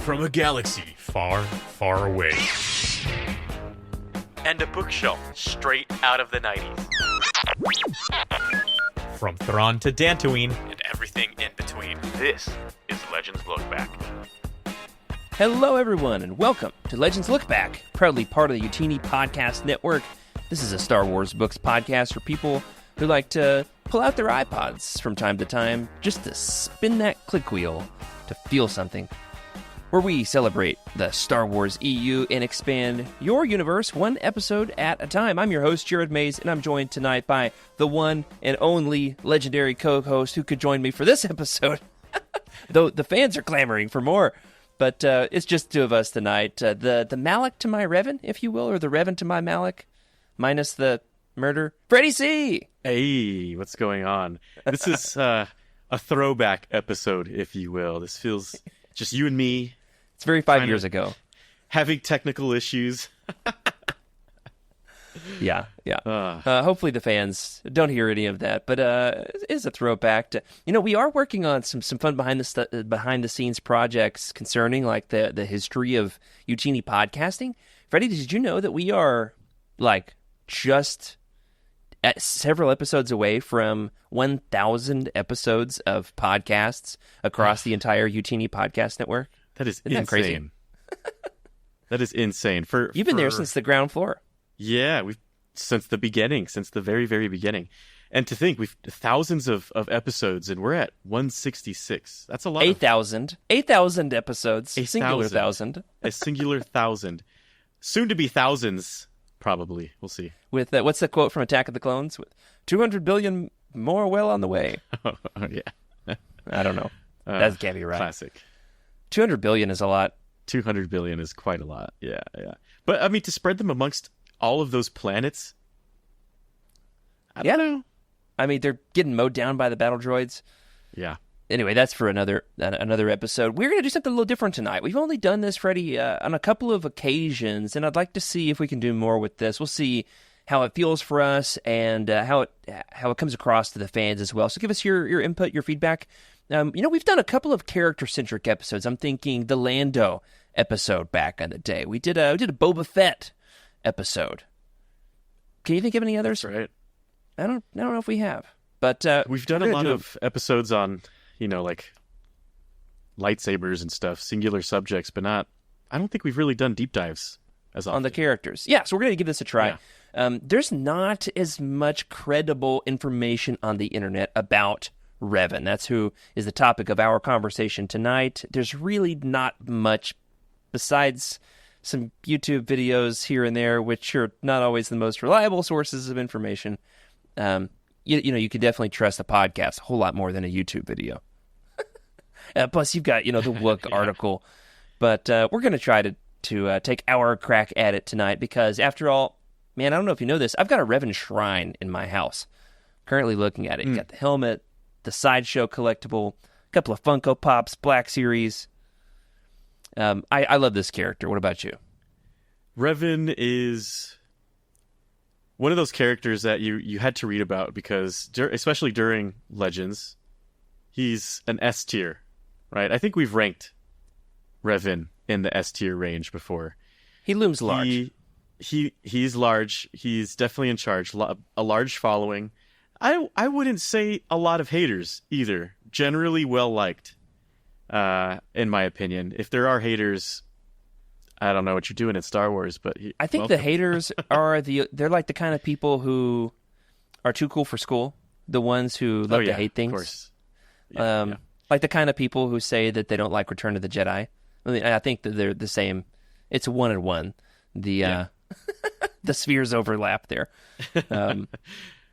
from a galaxy far, far away. And a bookshelf straight out of the 90s. From Thrawn to Dantooine. And everything in between. This is Legends Look Back. Hello, everyone, and welcome to Legends Look Back, proudly part of the Utini Podcast Network. This is a Star Wars books podcast for people who like to pull out their iPods from time to time just to spin that click wheel to feel something. Where we celebrate the Star Wars EU and expand your universe one episode at a time. I'm your host, Jared Mays, and I'm joined tonight by the one and only legendary co-host who could join me for this episode. Though the fans are clamoring for more. But it's just two of us tonight. The Malak to my Revan, if you will, or the Revan to my Malak, minus the murder. Freddy C! Hey, what's going on? This is a throwback episode, if you will. This feels just you and me. It's very 5 years ago. Having technical issues. Yeah. Hopefully the fans don't hear any of that, but it is a throwback to, we are working on some fun behind the scenes projects concerning like the history of Utini podcasting. Freddie, did you know that we are like just at several episodes away from 1,000 episodes of podcasts across the entire Utini podcast network? That is Isn't insane. That crazy? That is insane. You've been there since the ground floor. Yeah, since the beginning, since the very, very beginning. And to think, we've thousands of episodes, and we're at 166. That's a lot. 8,000 episodes. A singular thousand. A singular thousand. Soon to be thousands, probably. We'll see. With what's the quote from Attack of the Clones? With 200 billion more well on the way. Oh, yeah. I don't know. That can't be right. Classic. 200 billion is a lot. 200 billion is quite a lot. Yeah. But I mean, to spread them amongst all of those planets, I don't know. I mean, they're getting mowed down by the battle droids. Yeah. Anyway, that's for another episode. We're going to do something a little different tonight. We've only done this, Freddie, on a couple of occasions, and I'd like to see if we can do more with this. We'll see how it feels for us and how it comes across to the fans as well. So give us your input, your feedback. We've done a couple of character-centric episodes. I'm thinking the Lando episode back in the day. We did a Boba Fett episode. Can you think of any others? That's right. I don't know if we have, but we've done a lot of episodes on, like lightsabers and stuff, singular subjects, but not. I don't think we've really done deep dives as often. On the characters. Yeah, so we're going to give this a try. Yeah. There's not as much credible information on the internet about Revan. That's who is the topic of our conversation tonight. There's really not much besides some YouTube videos here and there, which are not always the most reliable sources of information. You can definitely trust a podcast a whole lot more than a YouTube video. Plus, you've got, the Wook article. But we're going to try to take our crack at it tonight because, after all, man, I don't know if you know this, I've got a Revan shrine in my house. Currently looking at it. You got the helmet, the Sideshow collectible, a couple of Funko Pops, Black Series. I love this character. What about you? Revan is one of those characters that you had to read about because, especially during Legends, he's an S tier, right? I think we've ranked Revan in the S tier range before. He looms large. He's large. He's definitely in charge. A large following. I wouldn't say a lot of haters either. Generally well liked, in my opinion. If there are haters, I don't know what you're doing in Star Wars, but I think the haters they're like the kind of people who are too cool for school. The ones who love to hate things. Of course. Yeah. Like the kind of people who say that they don't like Return of the Jedi. I mean, I think that they're the same. It's one and one. The spheres overlap there.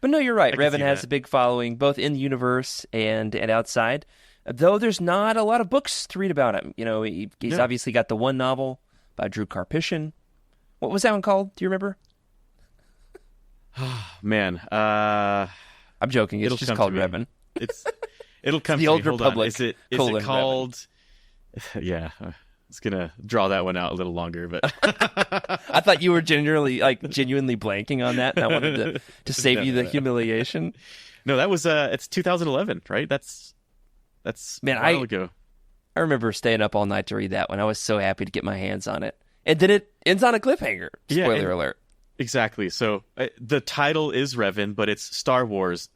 But no, you're right. Revan has a big following, both in the universe and outside. Though there's not a lot of books to read about him. He's obviously got the one novel by Drew Karpyshyn. What was that one called? Do you remember? Man, I'm joking. It's just called Revan. It'll come the to Old me. Hold Republic. On. Is it called? Revan. Yeah. It's gonna draw that one out a little longer, but I thought you were genuinely blanking on that, and I wanted to save you the humiliation. No, that was it's 2011, right? That's a while ago. I remember staying up all night to read that one. I was so happy to get my hands on it. And then it ends on a cliffhanger. Spoiler alert. Exactly. So the title is Revan, but it's Star Wars.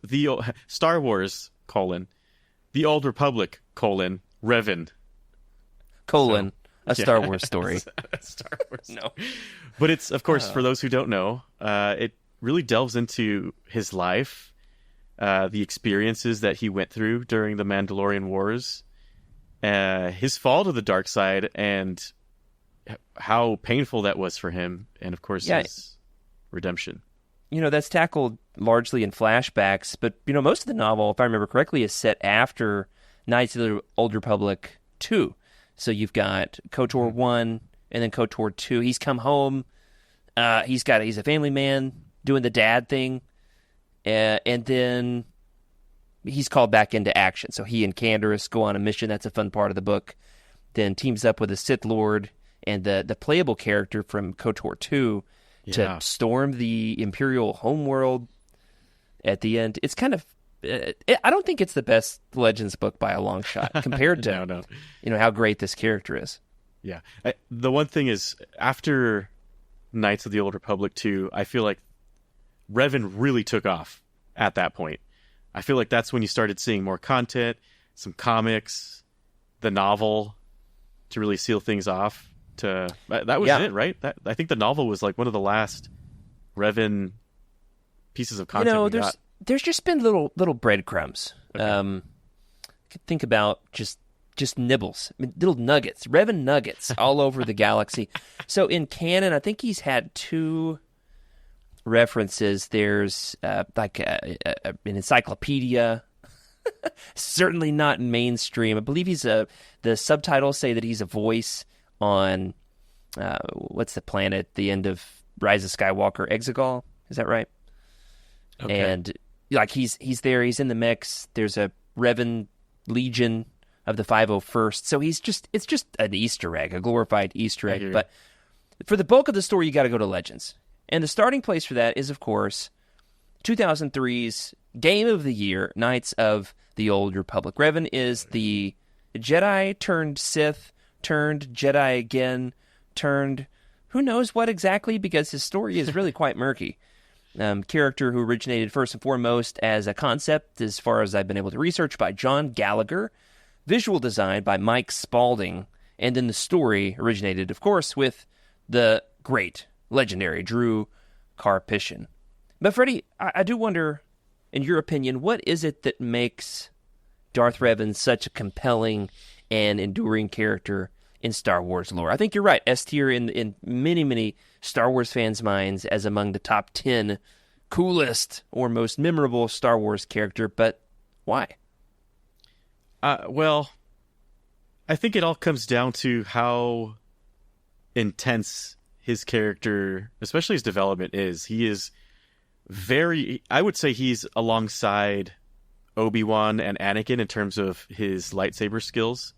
Star Wars, The Old Republic, Revan. Star Wars story. Star Wars. No. But it's, of course, for those who don't know, it really delves into his life, the experiences that he went through during the Mandalorian Wars, his fall to the dark side, and how painful that was for him, and of course his redemption. That's tackled largely in flashbacks, but most of the novel, if I remember correctly, is set after Knights of the Old Republic 2. So you've got KOTOR 1 and then KOTOR 2. He's come home. He's a family man doing the dad thing, and then he's called back into action. So he and Canderous go on a mission. That's a fun part of the book. Then teams up with a Sith Lord and the playable character from KOTOR 2 to storm the Imperial homeworld at the end. It's kind of... I don't think it's the best Legends book by a long shot compared to how great this character is. Yeah. The one thing is, after Knights of the Old Republic 2, I feel like Revan really took off at that point. I feel like that's when you started seeing more content, some comics, the novel to really seal things off. That was it, right? I think the novel was like one of the last Revan pieces of content we got. There's just been little breadcrumbs. Okay. Could think about just nibbles, little nuggets, Revan nuggets all over the galaxy. So in canon, I think he's had 2 references. There's like an encyclopedia, certainly not mainstream. I believe the subtitles say that he's a voice on what's the planet? The end of Rise of Skywalker, Exegol. Is that right? Okay. And like he's there, he's in the mix. There's a Revan Legion of the 501st. So it's just an Easter egg, a glorified Easter egg. But for the bulk of the story, you got to go to Legends. And the starting place for that is, of course, 2003's Game of the Year, Knights of the Old Republic. Revan is the Jedi-turned-Sith, turned Jedi again, turned who knows what exactly, because his story is really quite murky. Character who originated first and foremost as a concept, as far as I've been able to research, by John Gallagher, visual design by Mike Spalding, and then the story originated, of course, with the great, legendary Drew Karpyshyn. But Freddy, I do wonder, in your opinion, what is it that makes Darth Revan such a compelling and enduring character in Star Wars lore? I think you're right. S tier in many, many Star Wars fans' minds as among the top 10 coolest or most memorable Star Wars character, but why? Well, I think it all comes down to how intense his character, especially his development, is. He is I would say he's alongside Obi-Wan and Anakin in terms of his lightsaber skills.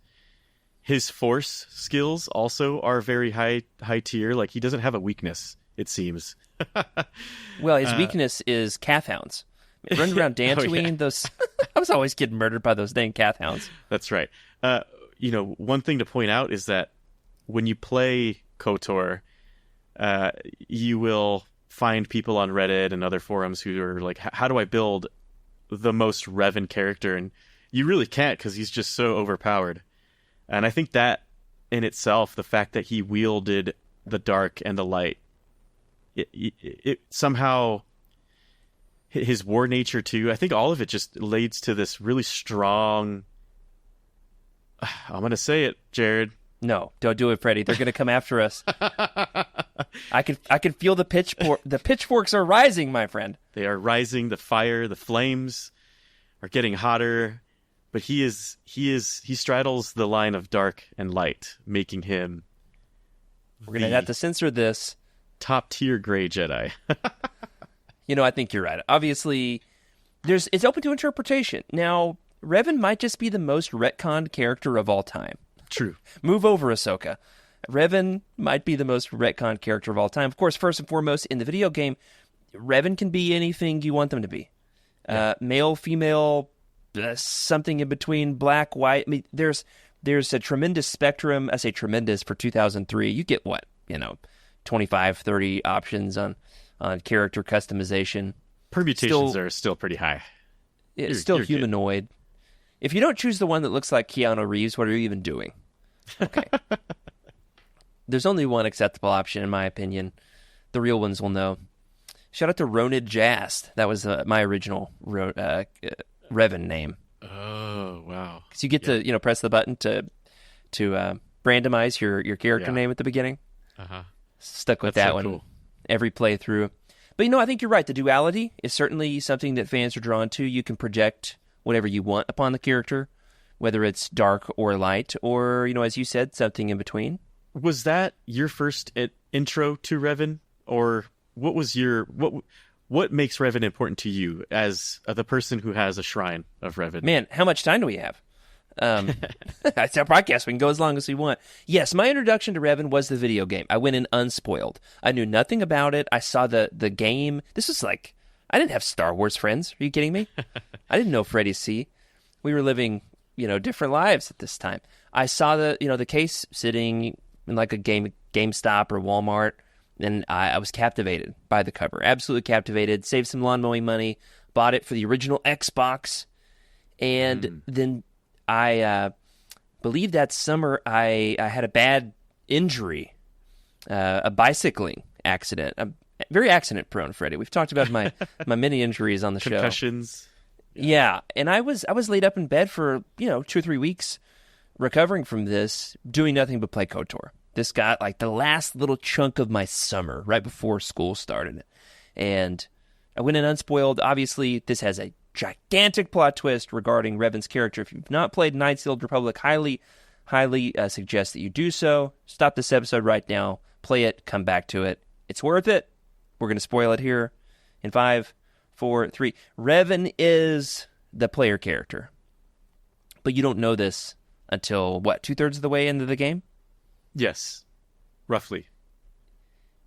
His Force skills also are very high tier. Like, he doesn't have a weakness, it seems. Well, his weakness is calf hounds. Running around Dantooine, those I was always getting murdered by those dang calf hounds. That's right. One thing to point out is that when you play KOTOR, you will find people on Reddit and other forums who are like, how do I build the most Revan character? And you really can't, because he's just so overpowered. And I think that in itself, the fact that he wielded the dark and the light, it somehow, his war nature too, I think all of it just leads to this really strong, I'm going to say it, Jared. No, don't do it, Freddy. They're going to come after us. I can feel the pitchforks are rising, my friend. They are rising. The fire, the flames are getting hotter. But he straddles the line of dark and light, making him We're going to have to censor this. Top tier gray Jedi. I think you're right. Obviously, it's open to interpretation. Now, Revan might just be the most retconned character of all time. True. Move over, Ahsoka. Revan might be the most retconned character of all time. Of course, first and foremost, in the video game, Revan can be anything you want them to be. Male, female, something in between, black, white. I mean, there's there's a tremendous spectrum. I say tremendous for 2003. You get what, 25, 30 options on character customization. Permutations are still pretty high. It's still humanoid. If you don't choose the one that looks like Keanu Reeves, what are you even doing? Okay. There's only one acceptable option, in my opinion. The real ones will know. Shout out to Ronid Jast. That was my original Revan name. Oh, wow. Because you get to press the button to randomize your character name at the beginning. Uh-huh. Stuck with That's that so one cool. every playthrough. But I think you're right. The duality is certainly something that fans are drawn to. You can project whatever you want upon the character, whether it's dark or light, or, as you said, something in between. Was that your first intro to Revan, or what was what makes Revan important to you as the person who has a shrine of Revan? Man, how much time do we have? That's our podcast. We can go as long as we want. Yes, my introduction to Revan was the video game. I went in unspoiled. I knew nothing about it. I saw the game. This was like, I didn't have Star Wars friends. Are you kidding me? I didn't know Freddy C. We were living, different lives at this time. I saw the case sitting in like a GameStop or Walmart, and I was captivated by the cover. Absolutely captivated. Saved some lawn mowing money. Bought it for the original Xbox. And then I believe that summer I had a bad injury, a bicycling accident. I'm very accident prone, Freddie. We've talked about my many injuries on the show. Concussions. Yeah, and I was laid up in bed for 2 or 3 weeks, recovering from this, doing nothing but play KOTOR. This got like the last little chunk of my summer right before school started, and I went in unspoiled. Obviously, this has a gigantic plot twist regarding Revan's character. If you've not played Knights of the Old Republic, highly suggest that you do so. Stop this episode right now, play it, come back to it. It's worth it. We're going to spoil it here in 5, 4, 3. Revan is the player character, but you don't know this until, 2/3 of the way into the game? Yes, roughly.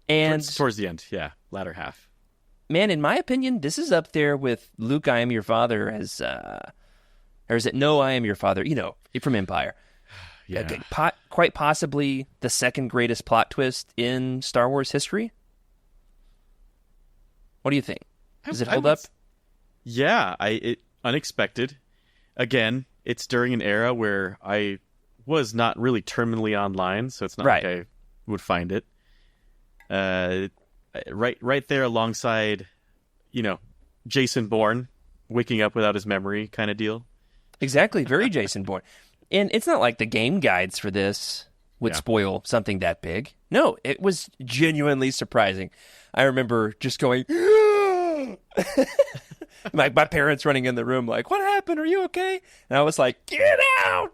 And towards the end, yeah, latter half. Man, in my opinion, this is up there with Luke, I am your father, as, or is it No, I am your father? From Empire. Yeah. Quite possibly the second greatest plot twist in Star Wars history. What do you think? Does it hold up? Yeah, it unexpected. Again, it's during an era where I was not really terminally online, so it's not like I would find it. Right there alongside, Jason Bourne waking up without his memory kind of deal. Exactly, very Jason Bourne. And it's not like the game guides for this would spoil something that big. No, it was genuinely surprising. I remember just going, my parents running in the room like, what happened? Are you okay? And I was like, get out!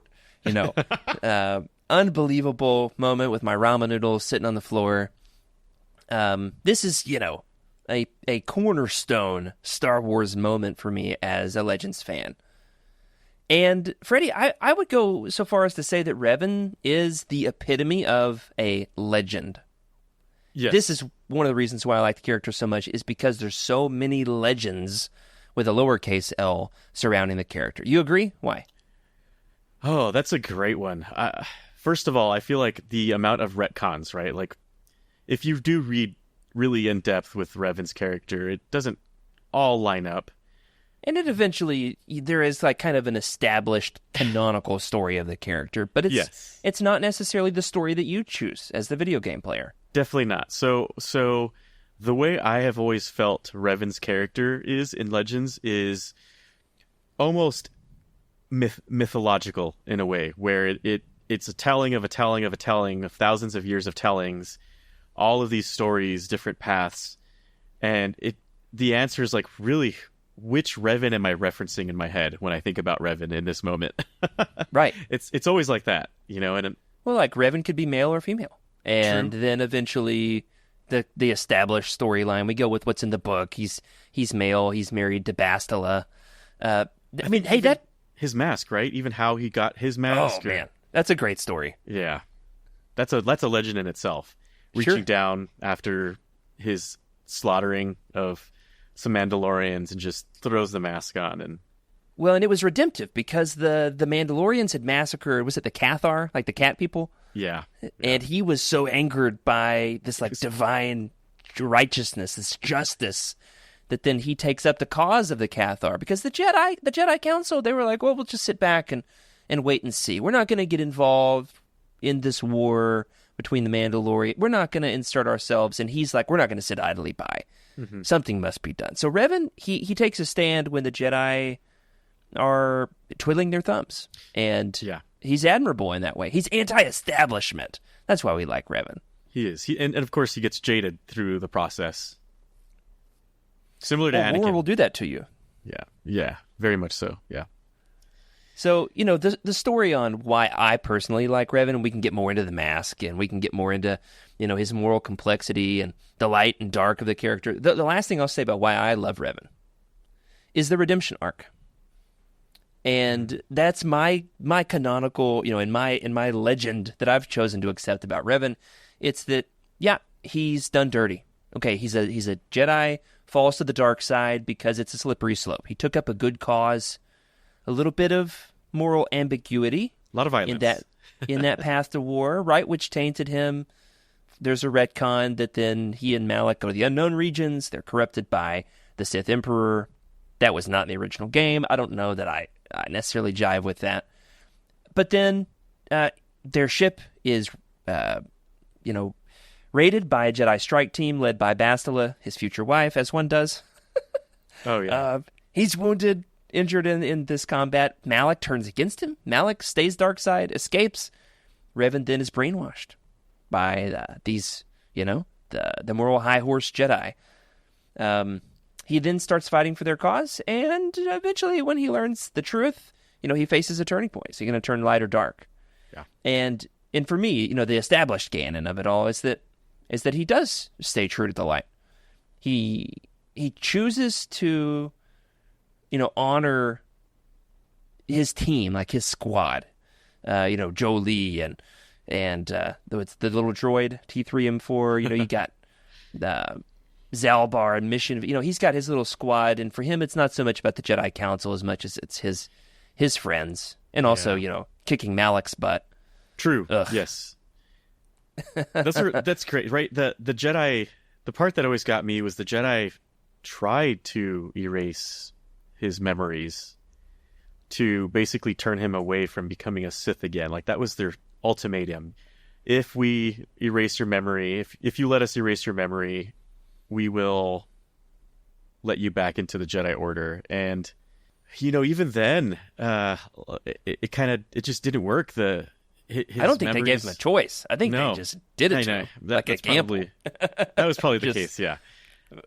Unbelievable moment with my ramen noodles sitting on the floor. This is, a cornerstone Star Wars moment for me as a Legends fan. And Freddie, I would go so far as to say that Revan is the epitome of a legend. Yes. This is one of the reasons why I like the character so much, is because there's so many legends with a lowercase L surrounding the character. You agree? Why? Oh, that's a great one. First of all, I feel like the amount of retcons, right? Like, if you do read really in depth with Revan's character, it doesn't all line up. And it eventually, there is like kind of an established canonical story of the character, but it's not necessarily the story that you choose as the video game player. Definitely not. So the way I have always felt Revan's character is in Legends is almost mythological in a way, where it's a telling of a telling of a telling of thousands of years of tellings, all of these stories, different paths, and the answer is like, really, which Revan am I referencing in my head when I think about Revan in this moment? Right. It's always like that, and well, like Revan could be male or female, and True. then eventually the established storyline, we go with what's in the book. He's male. He's married to Bastila. His mask, right? Even how he got his mask. Oh man, that's a great story. Yeah, that's a legend in itself. Reaching down after his slaughtering of some Mandalorians and just throws the mask on, and Well, and it was redemptive because the Mandalorians had massacred, was it the Cathar, like the cat people? Yeah. And he was so angered by this like divine righteousness, this justice, that then he takes up the cause of the Cathar. Because the Jedi Council, they were like, well, we'll just sit back and wait and see. We're not going to get involved in this war between the Mandalorian. We're not going to insert ourselves. And he's like, we're not going to sit idly by. Mm-hmm. Something must be done. So Revan, he takes a stand when the Jedi are twiddling their thumbs. And he's admirable in that way. He's anti-establishment. That's why we like Revan. He is. And of course, he gets jaded through the process. Similar to Anakin. War will do that to you. Yeah, very much so, yeah. So, the story on why I personally like Revan, and we can get more into the mask, and we can get more into, his moral complexity and the light and dark of the character. The last thing I'll say about why I love Revan is the redemption arc. And that's my canonical, in my legend that I've chosen to accept about Revan. It's that, he's done dirty. Okay, he's a Jedi, falls to the dark side because it's a slippery slope. He took up a good cause, a little bit of moral ambiguity. A lot of violence. In that path to war, right, which tainted him. There's a retcon that then he and Malak go to the unknown regions. They're corrupted by the Sith Emperor. That was not in the original game. I don't know that I necessarily jive with that. But then their ship is, raided by a Jedi strike team led by Bastila, his future wife, as one does. Oh, yeah. He's wounded, injured in this combat. Malak turns against him. Malak stays dark side, escapes. Revan then is brainwashed by these, the moral high horse Jedi. He then starts fighting for their cause, and eventually when he learns the truth, he faces a turning point. Is he going to turn light or dark? Yeah. And for me, the established canon of it all is that he does stay true to the light. He chooses to, honor his team, like his squad. Jolie and the little droid T3M4. You got Zalbar and Mission. He's got his little squad, and for him, it's not so much about the Jedi Council as much as it's his friends, and also kicking Malak's butt. True. Ugh. Yes. That's great, right? The Jedi. The part that always got me was the Jedi tried to erase his memories to basically turn him away from becoming a Sith again. Like that was their ultimatum. If we erase your memory, if you let us erase your memory, we will let you back into the Jedi Order. And even then, it just didn't work. I don't think they gave him a choice. I think they just did it to him, like a gamble. That was probably the case, yeah.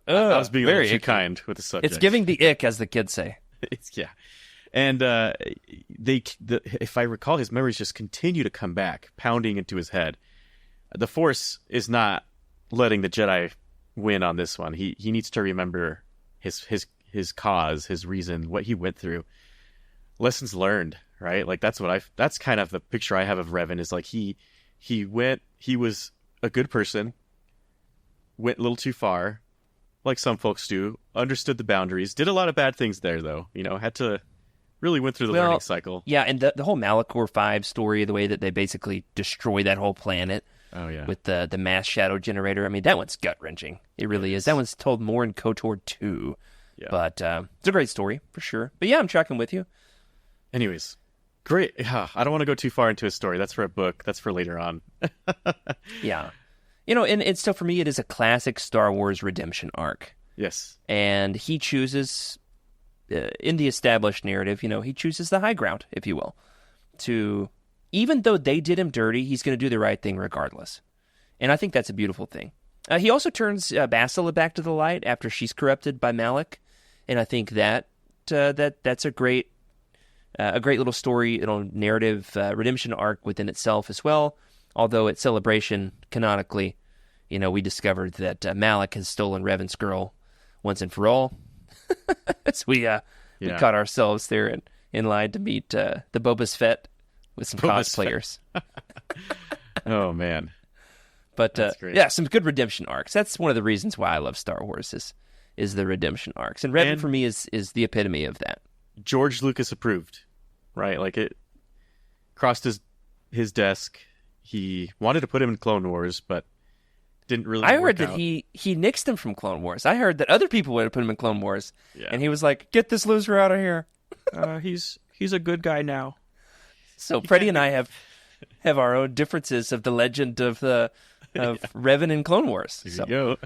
I was being a little too kind with the subject. It's giving the ick, as the kids say. Yeah. And if I recall, his memories just continue to come back, pounding into his head. The Force is not letting the Jedi win on this one. He needs to remember his cause, his reason, what he went through. Lessons learned, right? Like that's kind of the picture I have of Revan is like he was a good person, went a little too far, like some folks do, understood the boundaries, did a lot of bad things there though, had to really went through the learning cycle. Yeah, and the whole Malachor 5 story, the way that they basically destroy that whole planet. Oh yeah. With the mass shadow generator. I mean, that one's gut-wrenching. It really is. That one's told more in KOTOR 2. Yeah. But it's a great story, for sure. But yeah, I'm tracking with you. Anyways, great. I don't want to go too far into a story. That's for a book. That's for later on. Yeah. And it's still, for me, it is a classic Star Wars redemption arc. Yes. And he chooses, in the established narrative, he chooses the high ground, if you will, to... Even though they did him dirty, he's going to do the right thing regardless. And I think that's a beautiful thing. He also turns Bastila back to the light after she's corrupted by Malak. And I think that's a great little story, narrative redemption arc within itself as well. Although at Celebration, canonically, we discovered that Malak has stolen Revan's girl once and for all. So we caught ourselves there in line to meet the Boba Fett with some cosplayers. Oh, man. But some good redemption arcs. That's one of the reasons why I love Star Wars is the redemption arcs. And Revan, for me, is the epitome of that. George Lucas approved, right? Like it crossed his desk. He wanted to put him in Clone Wars, but didn't really. I heard work that out. he nixed him from Clone Wars. I heard that other people would have put him in Clone Wars, Yeah. and he was like, "Get this loser out of here." He's a good guy now. So Freddie and I have our own differences of the legend of Revan in Clone Wars. There So, you go.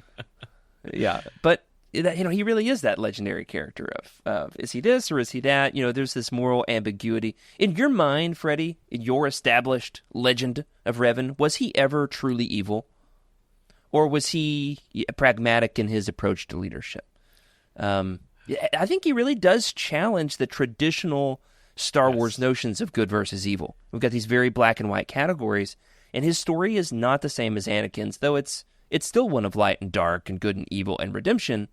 yeah, but he really is that legendary character of is he this or is he that? There's this moral ambiguity in your mind, Freddie. In your established legend of Revan, was he ever truly evil, or was he pragmatic in his approach to leadership? I think he really does challenge the traditional Star Wars notions of good versus evil. We've got these very black and white categories, and his story is not the same as Anakin's, though it's still one of light and dark and good and evil and redemption,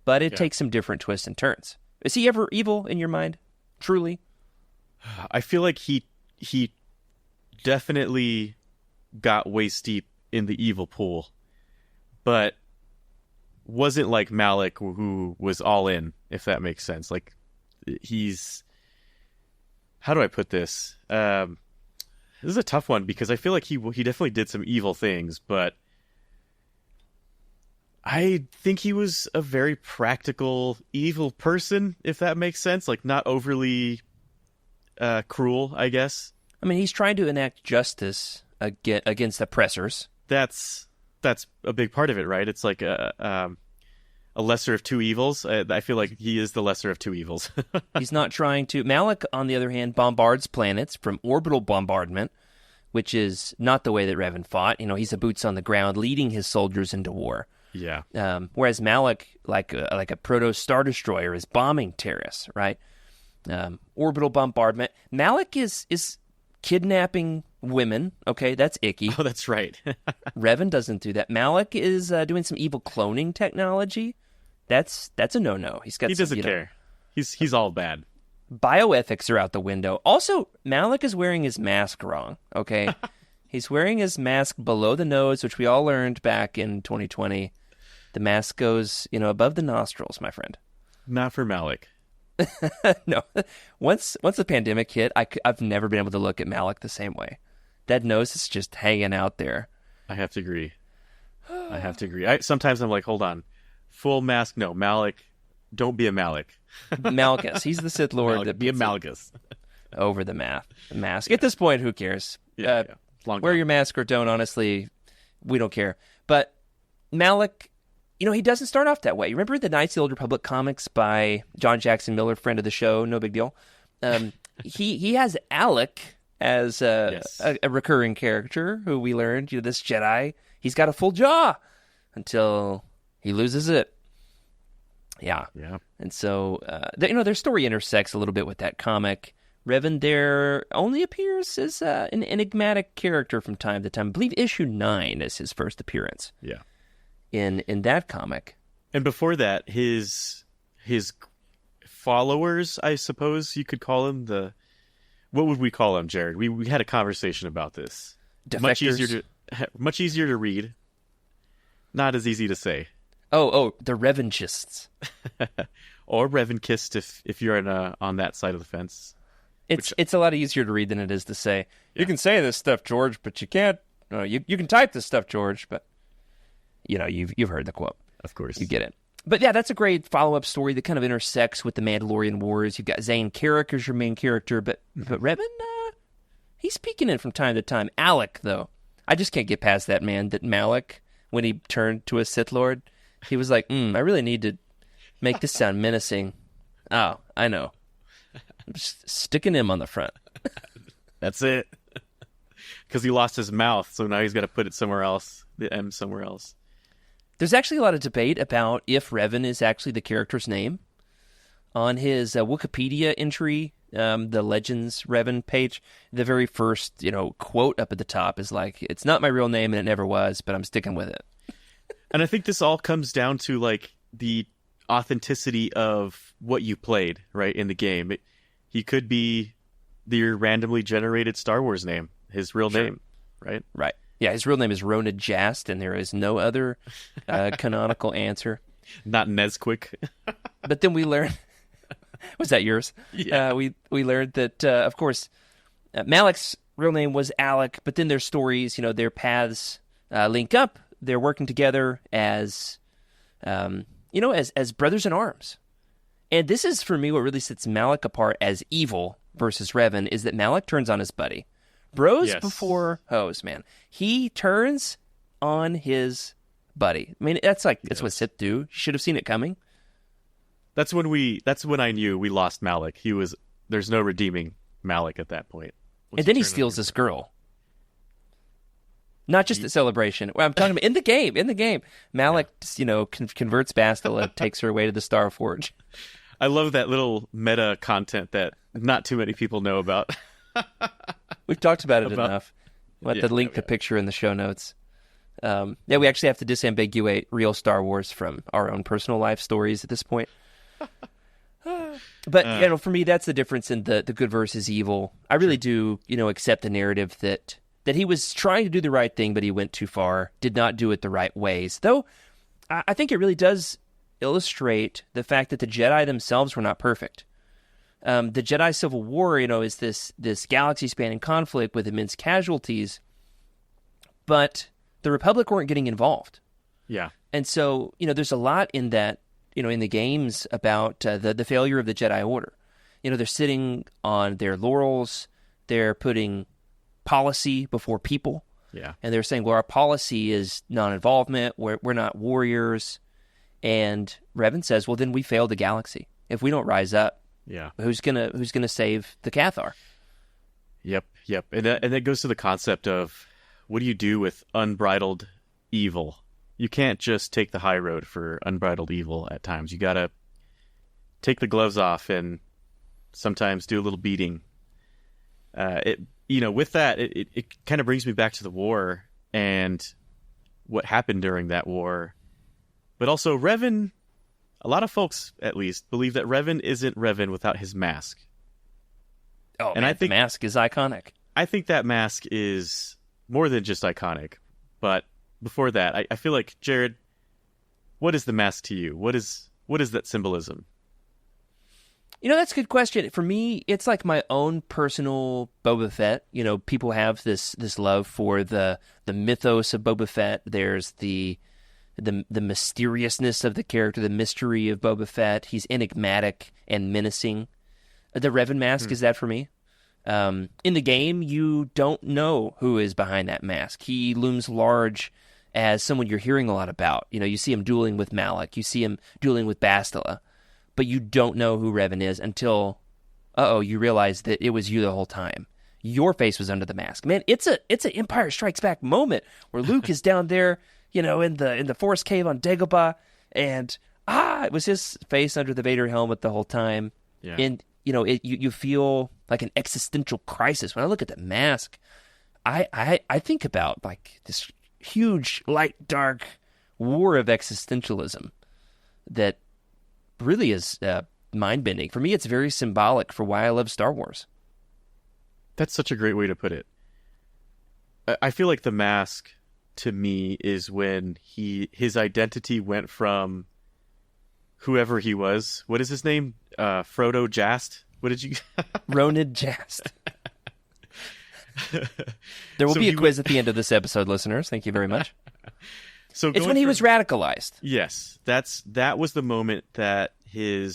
but it takes some different twists and turns. Is he ever evil in your mind? Truly? I feel like he definitely got waist deep in the evil pool, but wasn't like Malik, who was all in, if that makes sense. Like, he's... How do I put this? This is a tough one, because I feel like he definitely did some evil things, but I think he was a very practical, evil person, if that makes sense. Like, not overly cruel, I guess. I mean, he's trying to enact justice against oppressors. That's a big part of it, right? It's like a lesser of two evils. I feel like he is the lesser of two evils. He's not trying to... Malik, on the other hand, bombards planets from orbital bombardment, which is not the way that Revan fought. He's a boots on the ground, leading his soldiers into war. Yeah. Whereas Malik, like a proto Star Destroyer, is bombing terrorists, right? Orbital bombardment. Malik is kidnapping women. Okay, that's icky. Oh, that's right. Revan doesn't do that. Malik is doing some evil cloning technology. That's a no-no. He doesn't care. He's all bad. Bioethics are out the window. Also, Malik is wearing his mask wrong. Okay, he's wearing his mask below the nose, which we all learned back in 2020. The mask goes, above the nostrils, my friend. Not for Malik. No. Once the pandemic hit, I've never been able to look at Malik the same way. That nose is just hanging out there. I have to agree. Sometimes I'm like, hold on. Full mask? No, Malik. Don't be a Malik. Malchus. He's the Sith Lord. Be a Malgus. Over the mask. At this point, who cares? Yeah. Wear your mask or don't, honestly. We don't care. But Malik, he doesn't start off that way. You remember the Knights of the Old Republic comics by John Jackson Miller, friend of the show, no big deal. He has Alec as a recurring character who we learned, this Jedi, he's got a full jaw until he loses it. Yeah. And so, their story intersects a little bit with that comic. Revan there only appears as an enigmatic character from time to time. I believe issue 9 is his first appearance. Yeah. In that comic. And before that, his followers, I suppose you could call him, what would we call him, Jared? We had a conversation about this. Defectors. Much easier to read. Not as easy to say. Oh, the Revanchists. Or Revankist if you're on that side of the fence. It's a lot easier to read than it is to say. Yeah. You can say this stuff, George, but you can't. You can type this stuff, George, but you've heard the quote. Of course, you get it. But yeah, that's a great follow-up story that kind of intersects with the Mandalorian Wars. You've got Zane Carrick as your main character, but Revan, he's peeking in from time to time. Alec, though, I just can't get past that, man. That Malik, when he turned to a Sith Lord, he was like, I really need to make this sound menacing. Oh, I know. I'm just sticking him on the front. That's it. Because he lost his mouth, so now he's got to put it somewhere else. The M somewhere else. There's actually a lot of debate about if Revan is actually the character's name. On his Wikipedia entry, the Legends Revan page, the very first quote up at the top is like, "It's not my real name and it never was, but I'm sticking with it." And I think this all comes down to like the authenticity of what you played, right, in the game. He could be the randomly generated Star Wars name, his real name, right? Right. Yeah, his real name is Rona Jast, and there is no other canonical answer. Not Nesquik. But then we learn Was that yours? Yeah. We learned that, of course, Malik's real name was Alec, but then their stories, their paths link up. They're working together as, as brothers in arms. And this is, for me, what really sets Malik apart as evil versus Revan, is that Malik turns on his buddy. Bros before hoes, man. He turns on his buddy. I mean, that's what Sith do. You should have seen it coming. That's when I knew we lost Malik. There's no redeeming Malik at that point. And then he steals this girl. Not just at Celebration. Well, I'm talking about in the game. In the game, Malik, converts Bastila, takes her away to the Star Forge. I love that little meta content that not too many people know about. We've talked about it enough. We'll have to link the picture in the show notes. We actually have to disambiguate real Star Wars from our own personal life stories at this point. But, for me, that's the difference in the good versus evil. I really do, accept the narrative that he was trying to do the right thing, but he went too far, did not do it the right ways. Though, I think it really does illustrate the fact that the Jedi themselves were not perfect. The Jedi Civil War, is this galaxy-spanning conflict with immense casualties, but the Republic weren't getting involved. Yeah. And so, there's a lot in that, in the games about the failure of the Jedi Order. They're sitting on their laurels, they're putting policy before people. Yeah. And they're saying, well, our policy is non-involvement, we're not warriors. And Revan says, well, then we fail the galaxy. If we don't rise up, who's gonna save the Cathar? Yep. And that goes to the concept of, what do you do with unbridled evil? You can't just take the high road for unbridled evil at times. You gotta take the gloves off and sometimes do a little beating. With that, it kind of brings me back to the war and what happened during that war. But also, Revan, a lot of folks, at least, believe that Revan isn't Revan without his mask. Oh, and I think the mask is iconic. I think that mask is more than just iconic. But before that, I feel like, Jared, what is the mask to you? What is that symbolism? That's a good question. For me, it's like my own personal Boba Fett. People have this love for the mythos of Boba Fett. There's the mysteriousness of the character, the mystery of Boba Fett. He's enigmatic and menacing. The Revan mask is that for me. In the game, you don't know who is behind that mask. He looms large as someone you're hearing a lot about. You see him dueling with Malik. You see him dueling with Bastila. But you don't know who Revan is until, you realize that it was you the whole time. Your face was under the mask. Man, it's an Empire Strikes Back moment where Luke is down there, in the Forest Cave on Dagobah, and it was his face under the Vader helmet the whole time. Yeah. And you feel like an existential crisis when I look at the mask. I think about like this huge light dark war of existentialism that really is mind bending. For me, it's very symbolic for why I love Star Wars. That's such a great way to put it. I feel like the mask, to me, is when his identity went from whoever he was. What is his name? Frodo Jast? What did you... Ronid Jast. There will be a quiz at the end of this episode, listeners. Thank you very much. So it's when he was radicalized. Yes, that was the moment that he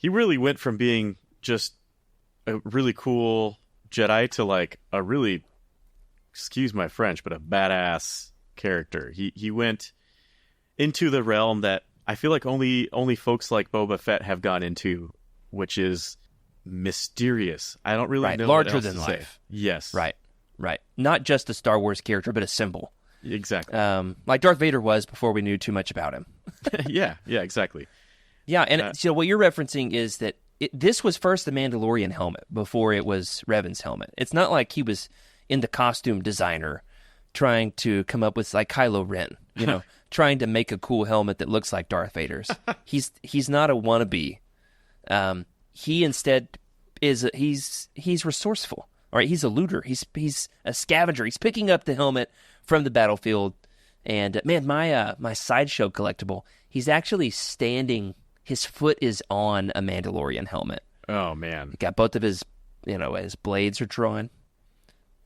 really went from being just a really cool Jedi to like a really, excuse my French, but a badass character. He went into the realm that I feel like only folks like Boba Fett have gone into, which is mysterious. I don't really know larger what else than to life. Say. Yes, right. Not just a Star Wars character, but a symbol. Exactly. Like Darth Vader was before we knew too much about him. yeah, exactly. Yeah, and so what you're referencing is that this was first the Mandalorian helmet before it was Revan's helmet. It's not like he was in the costume designer trying to come up with like Kylo Ren, trying to make a cool helmet that looks like Darth Vader's. He's not a wannabe. He instead is he's resourceful. All right, he's a looter. He's a scavenger. He's picking up the helmet from the battlefield. And man, my sideshow collectible, he's actually standing his foot is on a Mandalorian helmet. Oh man. Got both of his, his blades are drawn.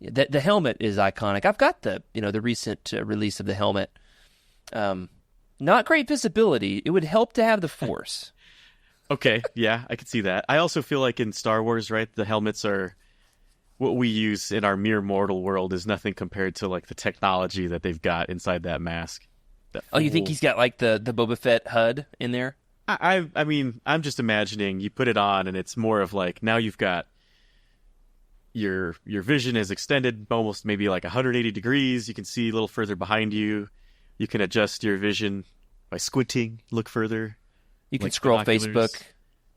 The helmet is iconic. I've got the recent release of the helmet. Not great visibility. It would help to have the Force. Okay, yeah, I could see that. I also feel like in Star Wars, right, the helmets are what we use in our mere mortal world is nothing compared to like the technology that they've got inside that mask. Oh, you think he's got like the Boba Fett HUD in there? I mean, I'm just imagining you put it on and it's more of like now you've got your vision is extended almost maybe like 180 degrees. You can see a little further behind you. You can adjust your vision by squinting, look further. You can like scroll binoculars. Facebook.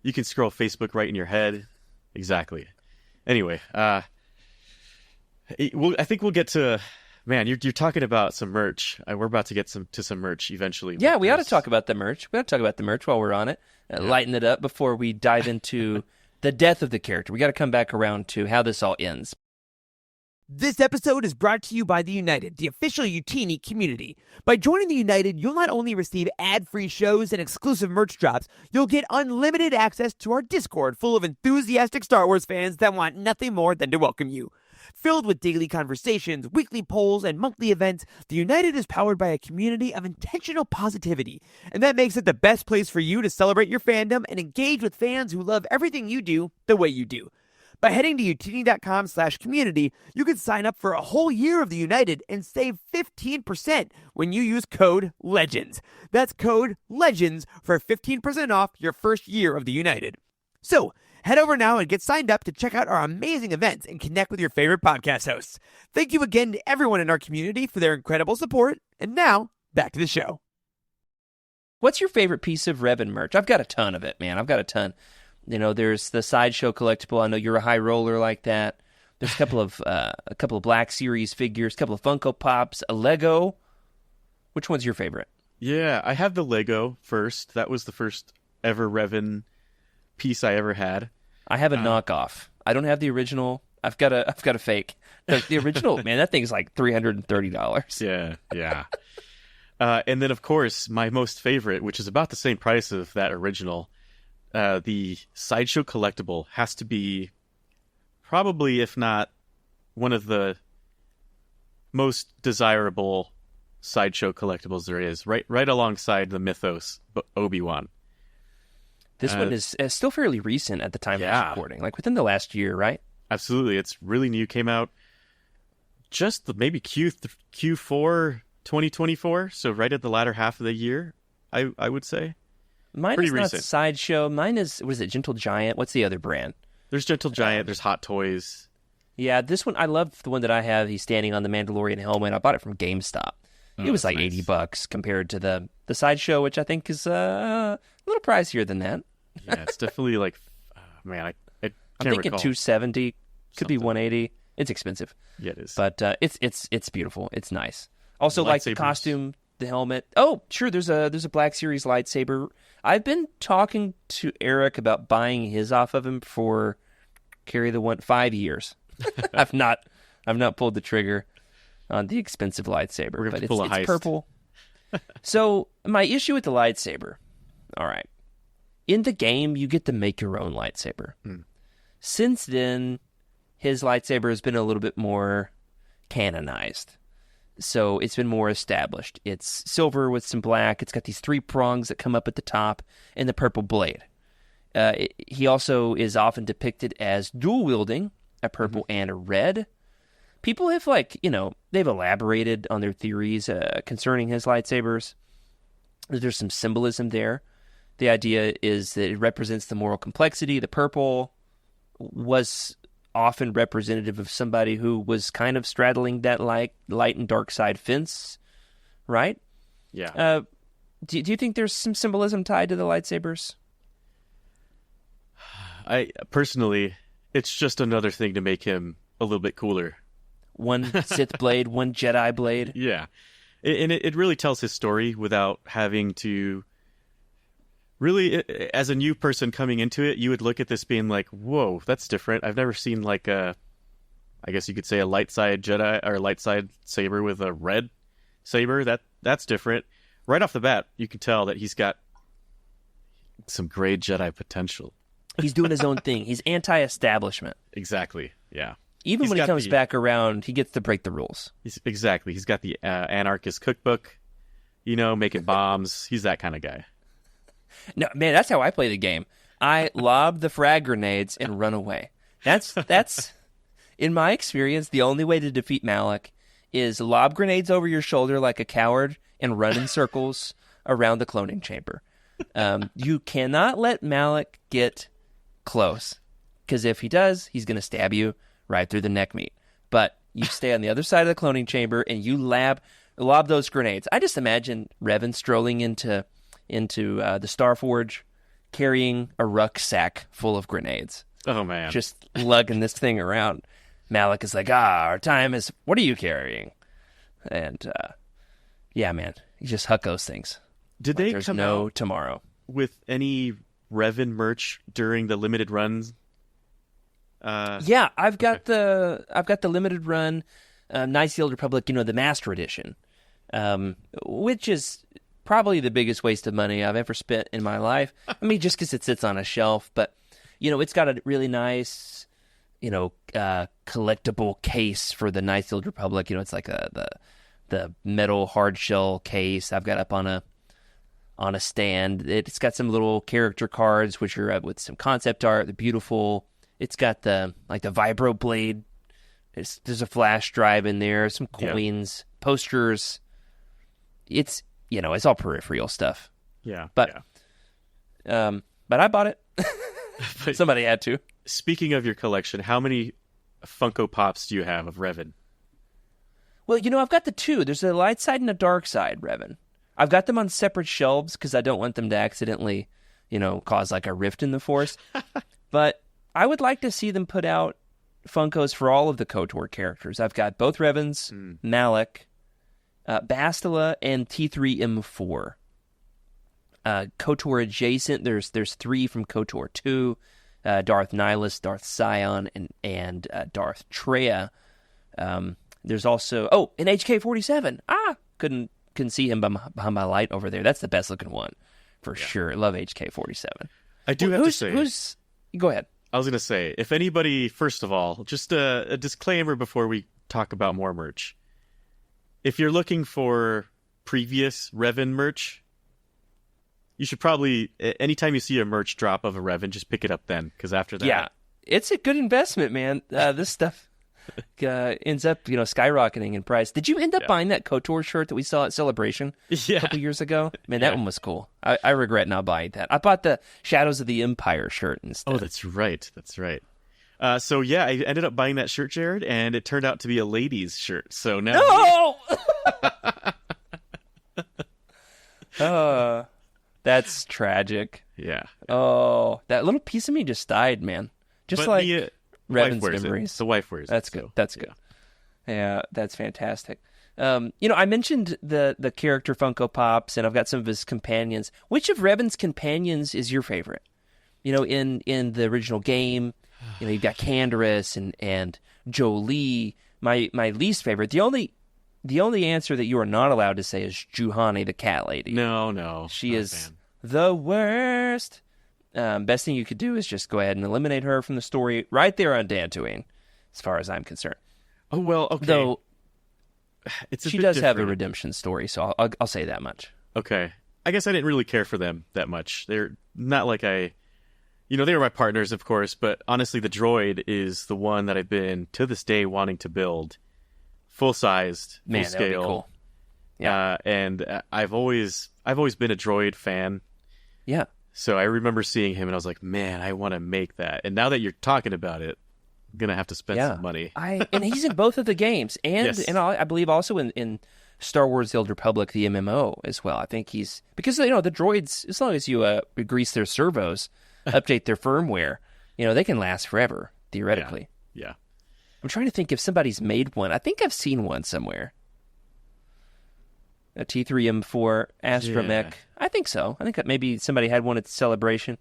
You can scroll Facebook right in your head. Exactly. Anyway, I think we'll get to. Man, you're talking about some merch. We're about to get to some merch eventually. Yeah, we ought to talk about the merch. We ought to talk about the merch while we're on it. Lighten it up before we dive into the death of the character. We got to come back around to how this all ends. This episode is brought to you by The United, the official Utini community. By joining The United, you'll not only receive ad-free shows and exclusive merch drops, you'll get unlimited access to our Discord full of enthusiastic Star Wars fans that want nothing more than to welcome you. Filled with daily conversations, weekly polls, and monthly events, The United is powered by a community of intentional positivity, and that makes it the best place for you to celebrate your fandom and engage with fans who love everything you do the way you do. By heading to utini.com/community, you can sign up for a whole year of The United and save 15% when you use code LEGENDS. That's code LEGENDS for 15% off your first year of The United. So, head over now and get signed up to check out our amazing events and connect with your favorite podcast hosts. Thank you again to everyone in our community for their incredible support. And now, back to the show. What's your favorite piece of Revan merch? I've got a ton of it, man. I've got a ton. There's the Sideshow collectible. I know you're a high roller like that. There's a couple of Black Series figures, a couple of Funko Pops, a Lego. Which one's your favorite? Yeah, I have the Lego first. That was the first ever Revan piece I ever had. I have a knockoff. I don't have the original. I've got a fake. The original, man, that thing's like $330. Yeah. And then, of course, my most favorite, which is about the same price of that original, the Sideshow collectible has to be probably, if not one of the most desirable Sideshow collectibles there is, right alongside the Mythos Obi-Wan. This one is still fairly recent at the time of recording, like within the last year, right? Absolutely. It's really new. Came out just maybe Q4 2024, so right at the latter half of the year, I would say. Mine Pretty is not recent. Sideshow. Mine is, what is it, Gentle Giant? What's the other brand? There's Gentle Giant, there's Hot Toys. Yeah, this one, I love the one that I have. He's standing on the Mandalorian helmet. I bought it from GameStop. It was like nice. $80 compared to the Sideshow, which I think is a little pricier than that. Yeah, it's definitely like, man, I can't I'm thinking recall. $270, could be Something. $180. It's expensive, Yeah, it is. but it's beautiful. It's nice. Also, like the Lightsabers. costume, the helmet. Oh, sure. There's a Black Series lightsaber. I've been talking to Eric about buying his off of him for 5 years. I've not pulled the trigger on the expensive lightsaber, We're gonna but have to pull a it's heist. purple. So my issue with the lightsaber. All right, in the game you get to make your own lightsaber. Since then, his lightsaber has been a little bit more canonized. So it's been more established. It's silver with some black. It's got these 3 prongs that come up at the top and the purple blade. He also is often depicted as dual-wielding a purple and a red. People have, they've elaborated on their theories concerning his lightsabers. There's some symbolism there. The idea is that it represents the moral complexity. The purple was often representative of somebody who was kind of straddling that light and dark side fence, right? Yeah. Do you think there's some symbolism tied to the lightsabers? I personally, it's just another thing to make him a little bit cooler. One Sith blade, one Jedi blade. Yeah. And it really tells his story without having to really, as a new person coming into it, you would look at this being like, whoa, that's different. I've never seen like I guess you could say a light side Jedi or a light side saber with a red saber. That's different. Right off the bat, you can tell that he's got some great Jedi potential. He's doing his own thing. He's anti-establishment. Exactly. Yeah. Even He's when he got comes the- back around, he gets to break the rules. He's got the anarchist cookbook, making bombs. He's that kind of guy. No, man, that's how I play the game. I lob the frag grenades and run away. That's in my experience, the only way to defeat Malak is lob grenades over your shoulder like a coward and run in circles around the cloning chamber. You cannot let Malak get close, because if he does, he's going to stab you right through the neck meat. But you stay on the other side of the cloning chamber and you lob those grenades. I just imagine Revan strolling into the Starforge, carrying a rucksack full of grenades, Oh man. just lugging this thing around. Malak is like, our time is. What are you carrying? And yeah, man, you just huck those things. Did Like they there's come no out tomorrow. with any Revan merch during the limited runs? Yeah, I've got the limited run Knights of the Old Republic, the Master Edition, which is probably the biggest waste of money I've ever spent in my life. I mean, just because it sits on a shelf, but it's got a really nice, collectible case for the Knights of the Old Republic. It's like the metal hard shell case I've got up on a stand. It's got some little character cards, which are with some concept art. They're beautiful. It's got the vibro blade. There's a flash drive in there, some coins, posters. It's it's all peripheral stuff. Yeah. But but I bought it. But Somebody had to. speaking of your collection, how many Funko Pops do you have of Revan? Well, I've got the two. There's a light side and a dark side, Revan. I've got them on separate shelves because I don't want them to accidentally, cause like a rift in the Force. But I would like to see them put out Funkos for all of the KOTOR characters. I've got both Revans, Malak, Bastila, and T3M4. KOTOR adjacent, there's 3 from KOTOR 2, Darth Nihilus, Darth Sion, and Darth Treya. There's also an HK-47. Couldn't see him behind my light over there. That's the best looking one for sure. I love HK-47. I do have to say. Go ahead. I was going to say, if anybody, first of all, just a disclaimer before we talk about more merch. If you're looking for previous Revan merch, you should probably, anytime you see a merch drop of a Revan, just pick it up then, because after that... Yeah, it's a good investment, man. This stuff ends up, skyrocketing in price. Did you end up buying that KOTOR shirt that we saw at Celebration a couple years ago? Man, that one was cool. I regret not buying that. I bought the Shadows of the Empire shirt instead. Oh, that's right. So yeah, I ended up buying that shirt, Jared, and it turned out to be a ladies' shirt. So now... No! That's tragic. Yeah. Oh, that little piece of me just died, man. Just But like the Revan's wife wears memories. The wife wears That's it. good. So, That's good. Yeah, that's fantastic. I mentioned the character Funko Pops, and I've got some of his companions. Which of Revan's companions is your favorite? In the original game, you've got Canderous and Jolie. My least favorite. The only answer that you are not allowed to say is Juhani, the cat lady. No. She not a is fan. the worst. Best thing you could do is just go ahead and eliminate her from the story right there on Dantooine, as far as I'm concerned. Oh, well, okay. Though it's a she bit does have a different. redemption story, so I'll say that much. Okay. I guess I didn't really care for them that much. They're not like they were my partners, of course, but honestly, the droid is the one that I've been, to this day, wanting to build. Full-sized, Man, full-scale. that would be cool. Yeah. And I've always been a droid fan. Yeah. So I remember seeing him, and I was like, man, I want to make that. And now that you're talking about it, I'm going to have to spend some money. And he's in both of the games, and Yes. and I believe also in Star Wars: The Old Republic, the MMO as well. I think he's because the droids, as long as you grease their servos, update their firmware, they can last forever theoretically. Yeah. I'm trying to think if somebody's made one. I think I've seen one somewhere. A T3M4 Astromech. Yeah. I think so. I think that maybe somebody had one at the Celebration.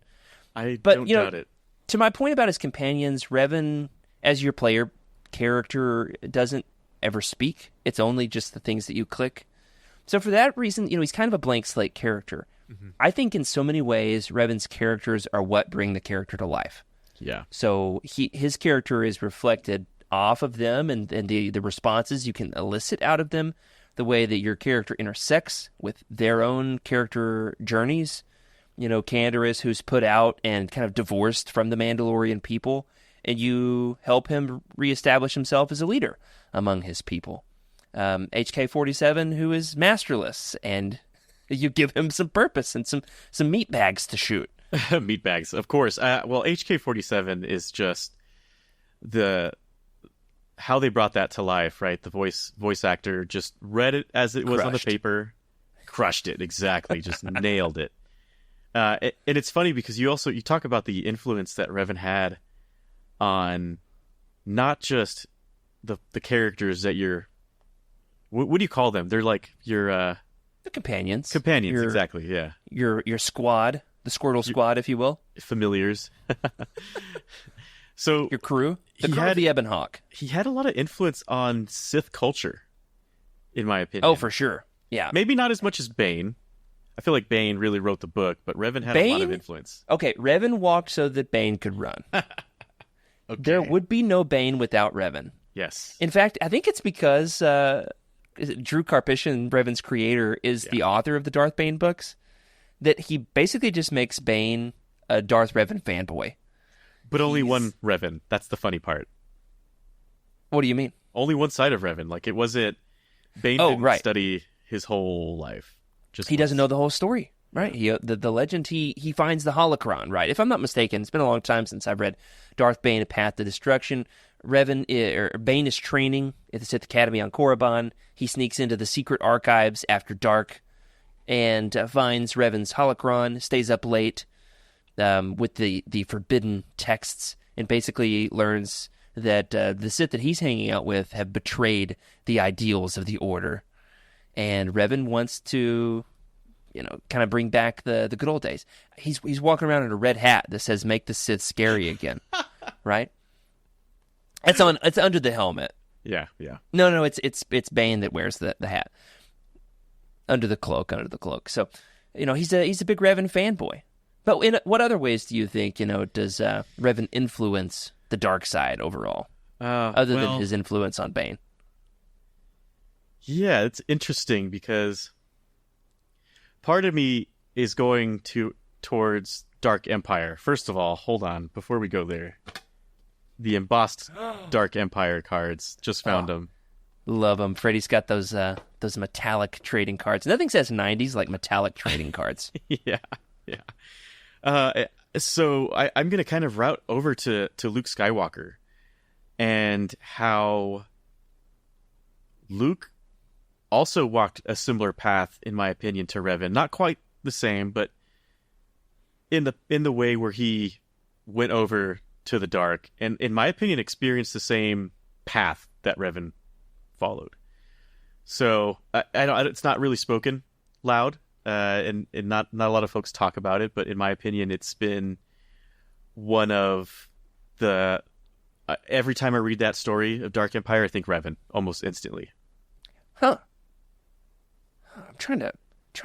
I But, don't doubt it. To my point about his companions, Revan, as your player character, doesn't ever speak. It's only just the things that you click. So for that reason, he's kind of a blank slate character. I think in so many ways, Revan's characters are what bring the character to life. Yeah. So his character is reflected off of them and the responses you can elicit out of them, the way that your character intersects with their own character journeys. You know, Canderous, who's put out and kind of divorced from the Mandalorian people, and you help him reestablish himself as a leader among his people. HK-47, who is masterless, and you give him some purpose and some meat bags to shoot. Meat bags, of course. Well, HK-47 is just how they brought that to life, right? The voice actor just read it as it was on the paper, crushed it, exactly, just nailed it. And it's funny because you talk about the influence that Revan had on not just the characters that you're... What do you call them? They're like your... The companions. Companions, exactly, yeah. Your squad, the Squirtle squad, if you will. Familiars. So your crew. The crew of the Ebon Hawk. He had a lot of influence on Sith culture, in my opinion. Oh, for sure. Yeah. Maybe not as much as Bane. I feel like Bane really wrote the book, but Revan had a lot of influence. Okay, Revan walked so that Bane could run. Okay. There would be no Bane without Revan. Yes. In fact, I think it's because Drew Karpyshyn, Revan's creator, is the author of the Darth Bane books, that he basically just makes Bane a Darth Revan fanboy. But only one Revan. That's the funny part. What do you mean? Only one side of Revan. Like, it wasn't... Bane didn't study his whole life. He doesn't know the whole story, right? The legend, he finds the holocron, right? If I'm not mistaken, it's been a long time since I've read Darth Bane, A Path to Destruction. Bane is training at the Sith Academy on Korriban. He sneaks into the secret archives after dark and finds Revan's holocron, stays up late with the forbidden texts, and basically learns that the Sith that he's hanging out with have betrayed the ideals of the Order. And Revan wants to, kind of bring back the good old days. He's walking around in a red hat that says "Make the Sith scary again," right? It's under the helmet. Yeah. No, it's Bane that wears the hat under the cloak. So, he's a big Revan fanboy. But in what other ways do you think does Revan influence the dark side overall, other than his influence on Bane? Yeah, it's interesting because part of me is going towards Dark Empire. First of all, hold on, before we go there. The embossed Dark Empire cards, just found them. Love them. Freddy's got those metallic trading cards. Nothing says 90s like metallic trading cards. Yeah. So I'm going to kind of route over to Luke Skywalker and how Luke also walked a similar path, in my opinion, to Revan. Not quite the same, but in the way where he went over to the dark, and in my opinion, experienced the same path that Revan followed. So it's not really spoken loud, and not a lot of folks talk about it. But in my opinion, it's been one of the every time I read that story of Dark Empire, I think Revan almost instantly. Huh. I'm trying to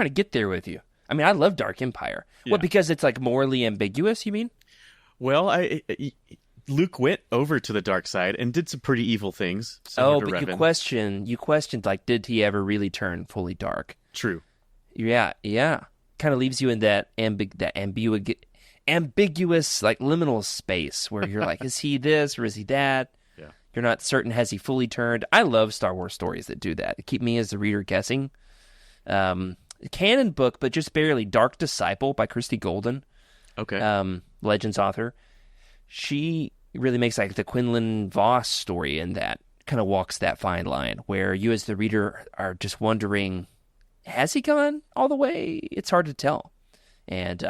get there with you. I mean, I love Dark Empire. Yeah. What, because it's like morally ambiguous, you mean? Well, Luke went over to the dark side and did some pretty evil things. Oh, but Revan. you questioned, like, did he ever really turn fully dark? True. Yeah. Kind of leaves you in that ambiguous, like, liminal space where you're like, is he this or is he that? Yeah. You're not certain, has he fully turned? I love Star Wars stories that do that. They keep me as the reader guessing. Canon book, but just barely, Dark Disciple by Christy Golden. Okay. Legends author. She really makes like the Quinlan Voss story, and that kind of walks that fine line where you as the reader are just wondering, has he gone all the way? It's hard to tell. And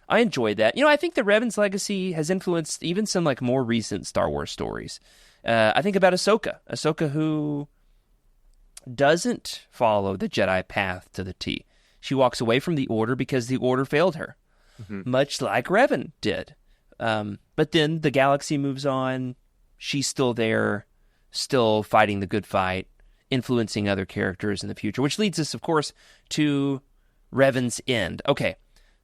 I enjoyed that. I think that Revan's legacy has influenced even some like more recent Star Wars stories. I think about Ahsoka who doesn't follow the Jedi path to the T. She walks away from the Order because the Order failed her. Mm-hmm. Much like Revan did. But then the galaxy moves on. She's still there, still fighting the good fight, influencing other characters in the future, which leads us, of course, to Revan's end. Okay,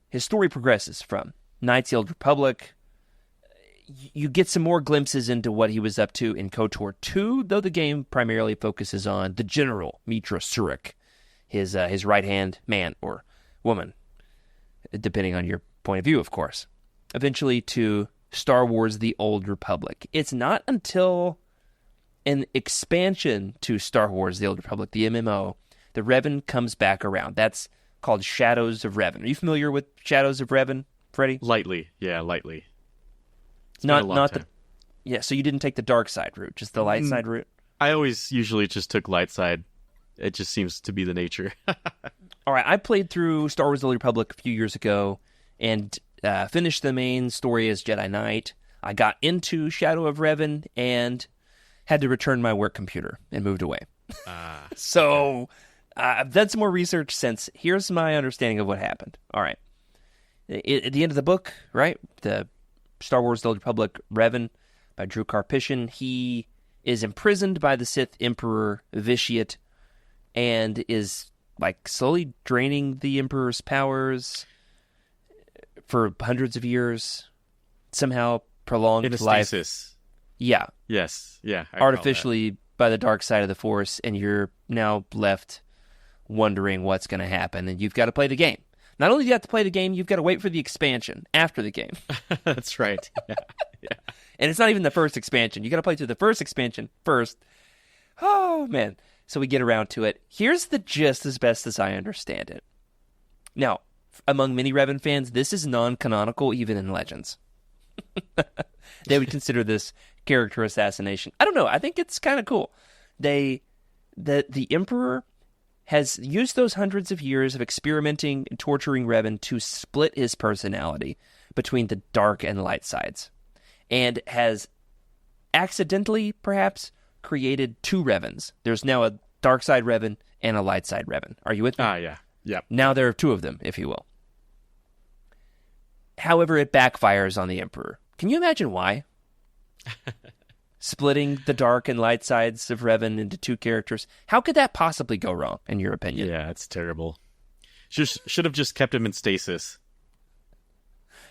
his story progresses from Knights of the Old Republic. You get some more glimpses into what he was up to in KOTOR 2, though the game primarily focuses on the General Mitra Surik, his right-hand man or woman, depending on your point of view, of course. Eventually to Star Wars The Old Republic. It's not until an expansion to Star Wars The Old Republic, the MMO, the Revan comes back around. That's called Shadows of Revan. Are you familiar with Shadows of Revan, Freddy? Lightly. Yeah, lightly. It's not been a long not time. so you didn't take the dark side route, just the light side route? I always usually just took light side. It just seems to be the nature. All right, I played through Star Wars The Old Republic a few years ago and finished the main story as Jedi Knight. I got into Shadow of Revan and had to return my work computer and moved away. So I've done some more research since. Here's my understanding of what happened. All right. At the end of the book, right, the Star Wars The Old Republic, Revan, by Drew Karpyshyn, he is imprisoned by the Sith Emperor Vitiate and is like slowly draining the Emperor's powers for hundreds of years, somehow prolonged In a life. stasis. Yeah, Yes. Yeah. I recall artificially by the dark side of the Force, and you're now left wondering what's going to happen, and you've got to play the game. Not only do you have to play the game, you've got to wait for the expansion after the game. that. That's right. Yeah. And it's not even the first expansion. You got to play through the first expansion first. Oh, man. So we get around to it. Here's the gist as best as I understand it. Now, among many Revan fans, this is non-canonical even in Legends. They would consider this character assassination. I don't know. I think it's kind of cool. The Emperor has used those hundreds of years of experimenting and torturing Revan to split his personality between the dark and light sides, and has accidentally, perhaps, created two Revans. There's now a dark side Revan and a light side Revan. Are you with me? Yeah. Yep. Now there are two of them, if you will. However, it backfires on the Emperor. Can you imagine why? Splitting the dark and light sides of Revan into two characters. How could that possibly go wrong, in your opinion? Yeah, it's terrible. Should have just kept him in stasis.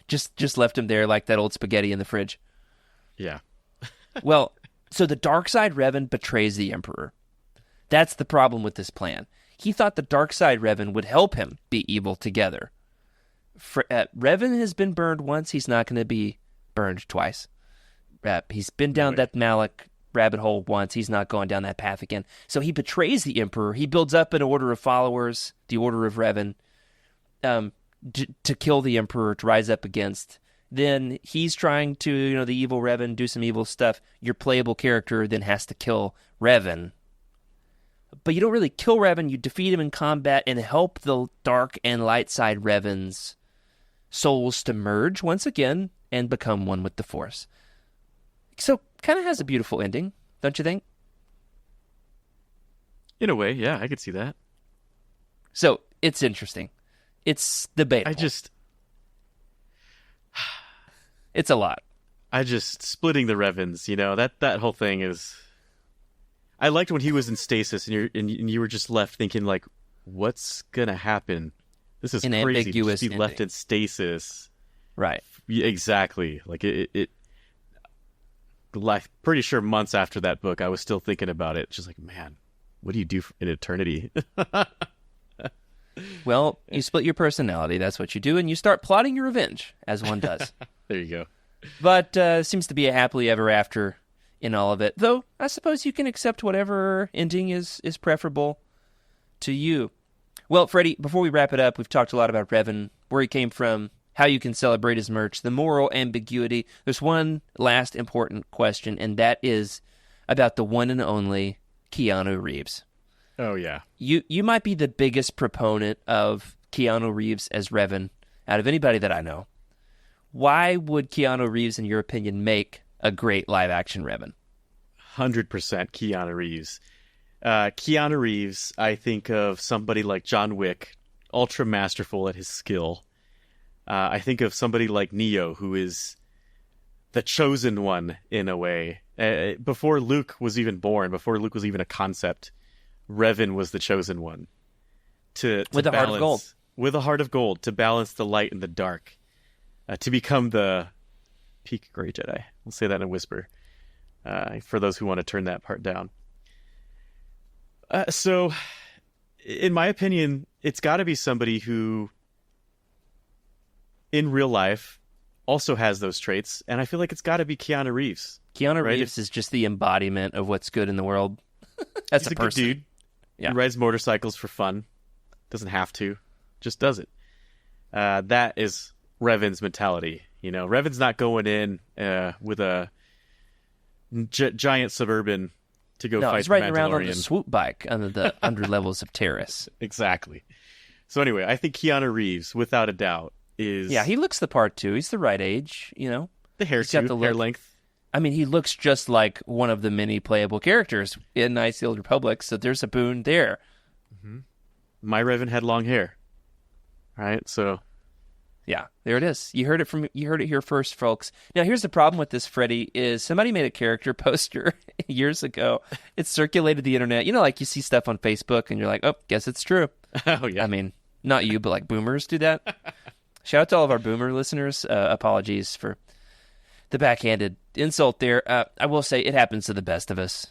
Just left him there like that old spaghetti in the fridge. Yeah. Well, so the dark side Revan betrays the Emperor. That's the problem with this plan. He thought the dark side Revan would help him be evil together. Revan has been burned once. He's not going to be burned twice. He's been down that Malak rabbit hole once. He's not going down that path again. So he betrays the Emperor. He builds up an order of followers, the Order of Revan, to kill the Emperor, to rise up against. Then he's trying to, the evil Revan, do some evil stuff. Your playable character then has to kill Revan. But you don't really kill Revan. You defeat him in combat and help the dark and light side Revans' souls to merge once again and become one with the Force. So, kind of has a beautiful ending, don't you think? In a way, yeah, I could see that. So, it's interesting. It's debatable. It's a lot. Splitting the Revans, that whole thing is... I liked when he was in stasis and you were just left thinking, like, what's going to happen? This is An crazy. ambiguous Just be left ending. in stasis. Right. Yeah, exactly. Like, like, pretty sure months after that book, I was still thinking about it. Just like, man, what do you do in eternity? Well, you split your personality. That's what you do. And you start plotting your revenge, as one does. There you go. But seems to be a happily ever after in all of it. Though, I suppose you can accept whatever ending is preferable to you. Well, Freddy, before we wrap it up, we've talked a lot about Revan, where he came from, how you can celebrate his merch, the moral ambiguity. There's one last important question, and that is about the one and only Keanu Reeves. Oh, yeah. You might be the biggest proponent of Keanu Reeves as Revan out of anybody that I know. Why would Keanu Reeves, in your opinion, make a great live-action Revan? 100% Keanu Reeves. Keanu Reeves, I think of somebody like John Wick, ultra masterful at his skill. I think of somebody like Neo, who is the chosen one in a way. Before Luke was even born, before Luke was even a concept, Revan was the chosen one. To With the heart of gold. with a heart of gold to balance the light and the dark, to become the peak Grey Jedi. We'll say that in a whisper for those who want to turn that part down. So, in my opinion, it's got to be somebody who, in real life, also has those traits, and I feel like it's got to be Keanu Reeves. Keanu right? Reeves is just the embodiment of what's good in the world. That's He's a person. good dude. Yeah. He rides motorcycles for fun. Doesn't have to. Just does it. That is Revan's mentality. You know, Revan's not going in with a giant Suburban to go fight he's the riding around on Mandalorian. the swoop bike under the underlevels of Terrace. Exactly. So anyway, I think Keanu Reeves, without a doubt, is Yeah, he looks the part too. He's the right age, you know. the hair he's got suit, the hair look. length. I mean, he looks just like one of the many playable characters in Knights of the Old Republic, so there's a boon there. My Revan had long hair. All right, so Yeah, there it is. You heard it here first, folks. Now, here's the problem with this, Freddy, is somebody made a character poster years ago. It circulated the internet. You know, like you see stuff on Facebook and you're like, oh, guess it's true. oh yeah. I mean, not you, but like boomers do that. Shout out to all of our boomer listeners. Apologies for the backhanded insult there. I will say it happens to the best of us.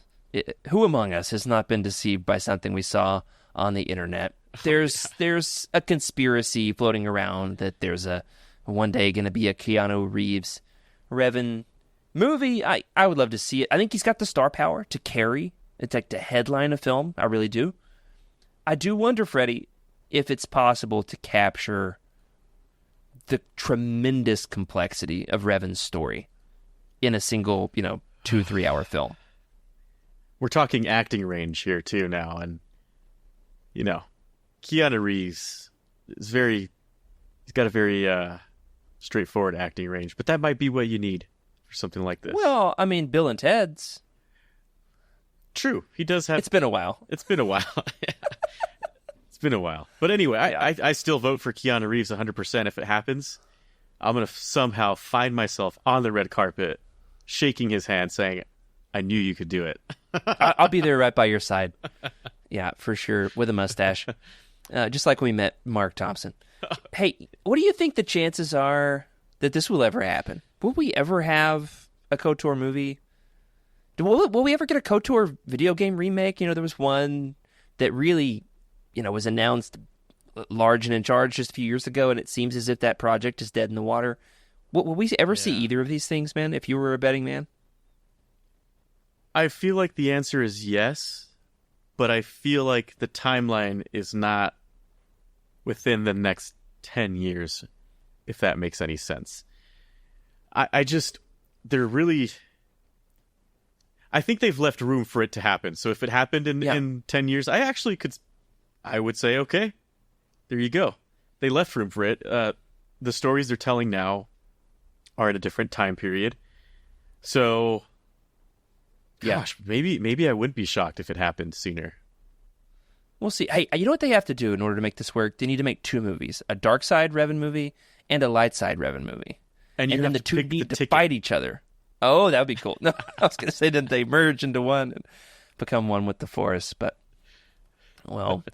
Who among us has not been deceived by something we saw on the internet? There's a conspiracy floating around that there's a one day going to be a Keanu Reeves Revan movie. I would love to see it. I think he's got the star power to carry. It's like to headline a film. I really do. I do wonder, Freddie, if it's possible to capture the tremendous complexity of Revan's story in a single, 2-3 hour film. We're talking acting range here too now, and Keanu Reeves is he's got a very straightforward acting range, but that might be what you need for something like this. Well, I mean, Bill and Ted's. True, he does have. It's been a while. It's been a while. It's been a while, but anyway, I still vote for Keanu Reeves 100%. If it happens, I'm gonna somehow find myself on the red carpet, shaking his hand, saying, "I knew you could do it." I'll be there right by your side. Yeah, for sure, with a mustache. Just like we met Mark Thompson. Hey, what do you think the chances are that this will ever happen? Will we ever have a KOTOR movie? Will we ever get a KOTOR video game remake? There was one that really, was announced large and in charge just a few years ago, and it seems as if that project is dead in the water. Will we ever see either of these things, man, if you were a betting man? I feel like the answer is yes, but I feel like the timeline is not within the next 10 years, if that makes any sense. I think they've left room for it to happen. So if it happened in 10 years, I would say, okay, there you go. They left room for it. The stories they're telling now are at a different time period. So, gosh, maybe I wouldn't be shocked if it happened sooner. We'll see. Hey, you know what they have to do in order to make this work? They need to make 2 movies, a dark side Revan movie and a light side Revan movie. And then the two need to fight each other. Oh, that would be cool. No, I was going to say, didn't they merge into one and become one with the Force? But, well,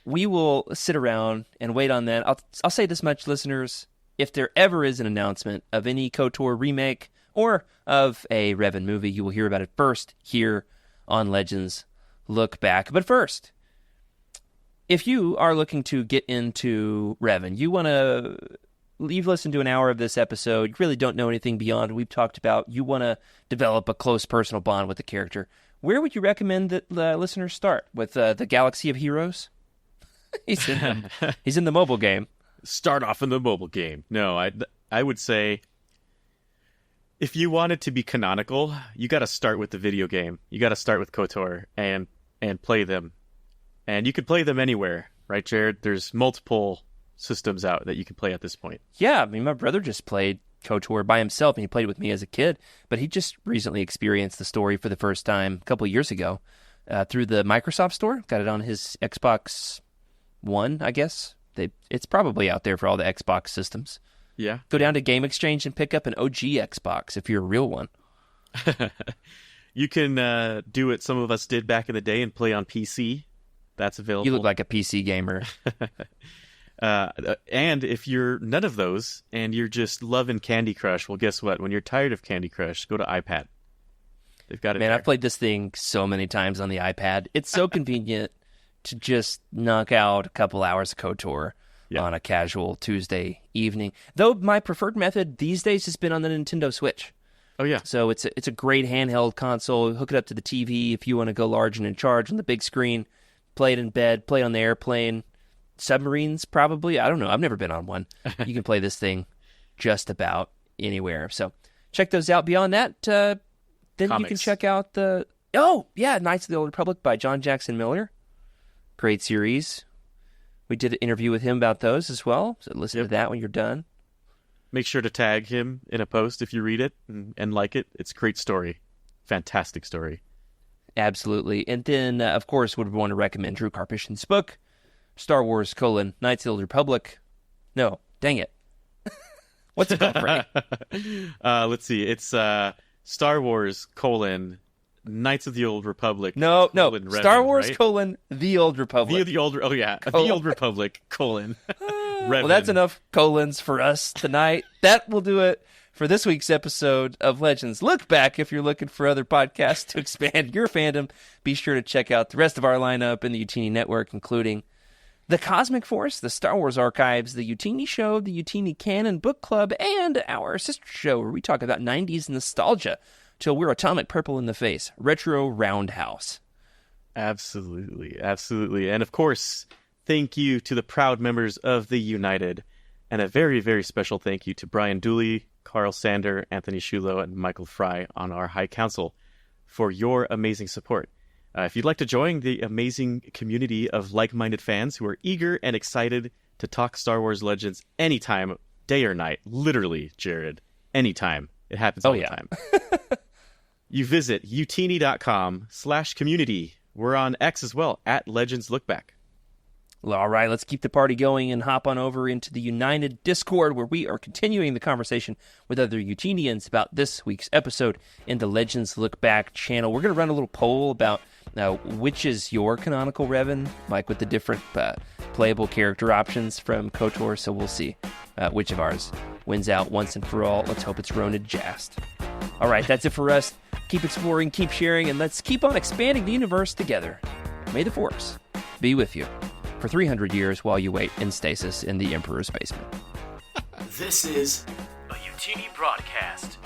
we will sit around and wait on that. I'll say this much, listeners. If there ever is an announcement of any KOTOR remake or of a Revan movie, you will hear about it first here on Legends Look Back. But first, if you are looking to get into Revan, you've listened to an hour of this episode, you really don't know anything beyond what we've talked about, you want to develop a close personal bond with the character, where would you recommend that listeners start? With the Galaxy of Heroes? He's in the mobile game. Start off in the mobile game. No, I would say if you want it to be canonical, you got to start with the video game. You got to start with KOTOR and play them. And you could play them anywhere, right, Jared? There's multiple systems out that you can play at this point. Yeah, I mean, my brother just played KOTOR by himself, and he played with me as a kid, but he just recently experienced the story for the first time a couple of years ago through the Microsoft Store. Got it on his Xbox One, I guess. It's probably out there for all the Xbox systems. Yeah. Go down to Game Exchange and pick up an OG Xbox if you're a real one. You can do what some of us did back in the day and play on PC. That's available. You look like a PC gamer. And if you're none of those and you're just loving Candy Crush, well, guess what? When you're tired of Candy Crush, go to iPad. They've got it. Man, there. I've played this thing so many times on the iPad. It's so convenient to just knock out a couple hours of KOTOR on a casual Tuesday evening. Though my preferred method these days has been on the Nintendo Switch. Oh, yeah. So it's a great handheld console. Hook it up to the TV if you want to go large and in charge on the big screen. Play it in bed. Play it on the airplane. Submarines, probably. I don't know. I've never been on one. You can play this thing just about anywhere. So check those out. Beyond that, then Comics. you can check out the... Oh, yeah, Knights of the Old Republic by John Jackson Miller. Great series. We did an interview with him about those as well. So listen to that when you're done. Make sure to tag him in a post if you read it and like it. It's a great story. Fantastic story. Absolutely. And then, of course, would want to recommend Drew Karpyshyn's book, Star Wars, Knights of the Old Republic. No, dang it. What's it called, Frank? Let's see. It's Star Wars, Knights of the Old Republic. No. Revan, Star Wars, right? The Old Republic. The Old Republic, Revan. Well, that's enough colons for us tonight. That will do it for this week's episode of Legends Look Back. If you're looking for other podcasts to expand your fandom, be sure to check out the rest of our lineup in the Utini Network, including The Cosmic Force, the Star Wars Archives, the Utini Show, the Utini Canon Book Club, and our sister show where we talk about 90s nostalgia till we're atomic purple in the face, Retro Roundhouse. Absolutely. And of course, thank you to the proud members of the United, and a very, very special thank you to Brian Dooley, Carl Sander, Anthony Shulo, and Michael Fry on our High Council for your amazing support. If you'd like to join the amazing community of like-minded fans who are eager and excited to talk Star Wars Legends anytime, day or night, literally, Jared, anytime. It happens all the time. You visit utini.com/community. We're on X as well, @LegendsLookback. All right, let's keep the party going and hop on over into the United Discord, where we are continuing the conversation with other Utinians about this week's episode in the Legends Look Back channel. We're going to run a little poll about which is your canonical Revan, like with the different playable character options from KOTOR, so we'll see which of ours wins out once and for all. Let's hope it's Ronid Jast. All right, that's it for us. Keep exploring, keep sharing, and let's keep on expanding the universe together. May the Force be with you for 300 years while you wait in stasis in the Emperor's basement. This is a Utini broadcast.